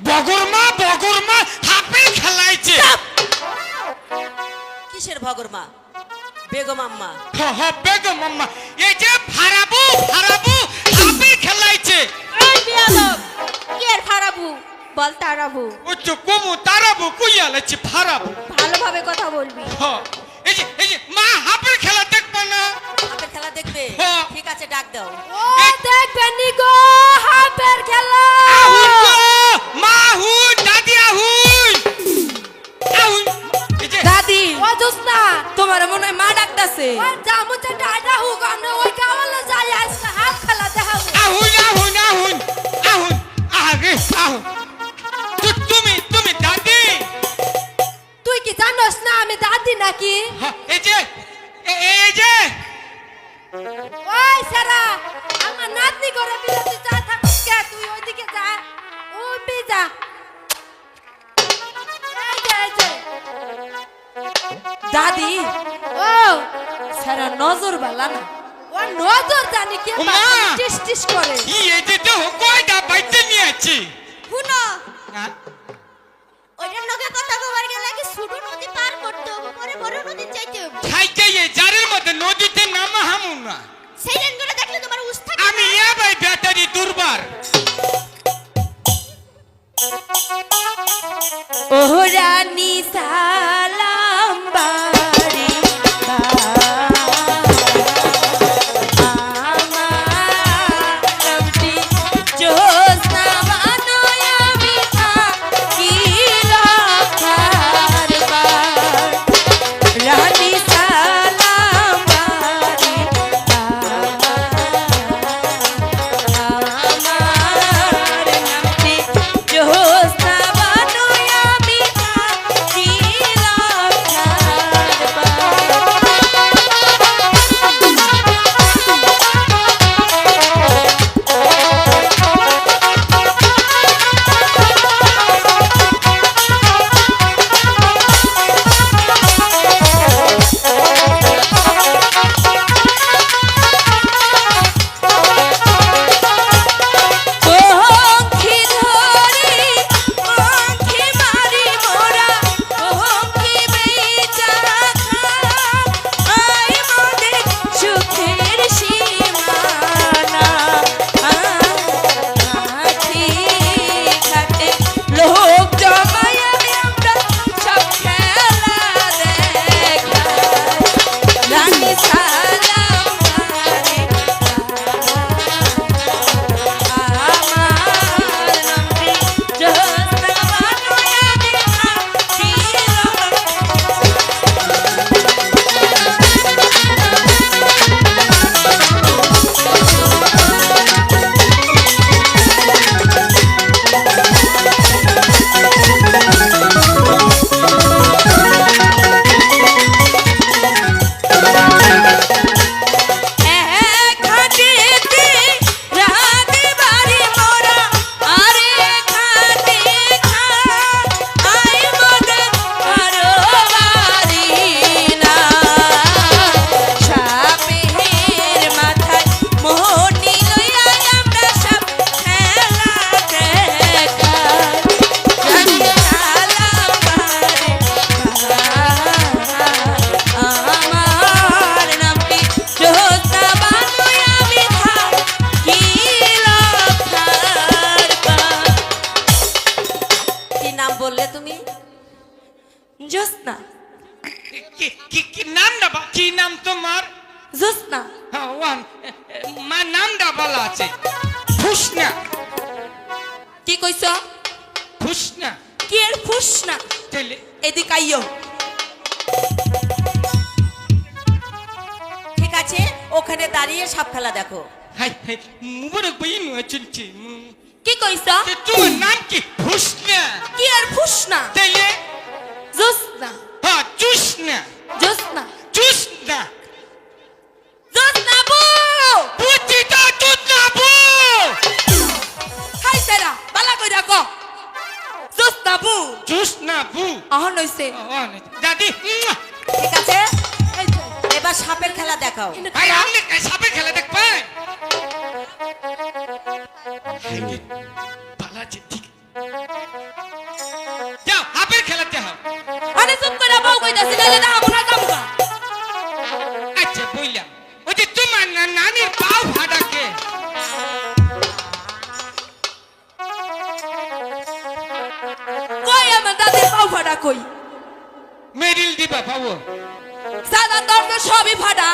বগরমা হাপে খেলাইছে। কিসের ভগরমা? বেগম আম্মা। বেগম আম্মা এই যে ফারাবু হাপে খেলাইছে। এই বিয়াদব, কি আর ফারাবু বল তারাবু। ও তো কমু তারাবু কইয়া লাইছে ফারাবু। ভালোভাবে কথা বলবি। এই যে মা হাপের খেলা দেখবে না? হাপের খেলা দেখবে? হ্যাঁ। ঠিক আছে, ডাক দাও। ও দেখবে নি গো হাপের খেলা। আহুন গো মা হুন দাদি আহুন। এই যে দাদি ও জোসনা, তোমার মনে হয় মা ডাকতাছে। ওই জামুচা ডাডা হুক আমরা ওই গাওয়ালে যাই আজকে হাপ খেলা দেখাবো। আহুন আগে আহুন। তুমি দাদি? তুই কি জানোস না আমি দাদি নাকি? এই যে ওই সারা আমার নাতনি করে বিলে তুই যা থাকিস কে, তুই ওইদিকে যা, ওই পে যা। এই যে দাদি ও সারা নজর বালা না। ও নজর জানি কে ও মা! টিস টিস করে। এই যে তো কয়টা বাইতে নিয়ে আছি। শুনো হ্যাঁ? ওইটার লগে কথা কবার গেলে কি ছোট নদী পার করতে হবে, পরে বড় নদী যাইতে হবে। খাইতে এই জারের মধ্যে নদীতে নামা হামু না। সেই দিনগুলো দেখলে তোমার উস্তা আমি এ ভাই ব্যাটারি দুর্বার। ও রানী সালাম বাড়ি জোসনা। কি নাম ডাবা? কি নাম তোমার? জোসনা। হ্যাঁ ওয়ান মা নাম ডাবালা আছে। ফুসনা। কি কইছ? ফুসনা। কি এর ফুসনা? তাইলে এদিকে আইও। ঠিক আছে, ওখানে দাঁড়িয়ে সাপ খেলা দেখো। হাই মুবরে বইন চলছে। কি কইছ? তোমার নাম কি? ফুসনা। কি এর ফুসনা? তাইলে জোসনা। হ্যাঁ জুসনা। জোসনা। জুসনা। জোসনা বু। বুঝিটা জুসনা বু। হাই সারা বালা কইরা কো। জোসনা বু। জুসনা বু। আহন হইছে। দাদি ঠিক আছে, এবার সাপের খেলা দেখাও। ভাই আপনি সাপের খেলা দেখবেন? পালাচ্ছে ঠিক। কই মেরিল দিবা পাবো সাদা দরজা সবই ফাটা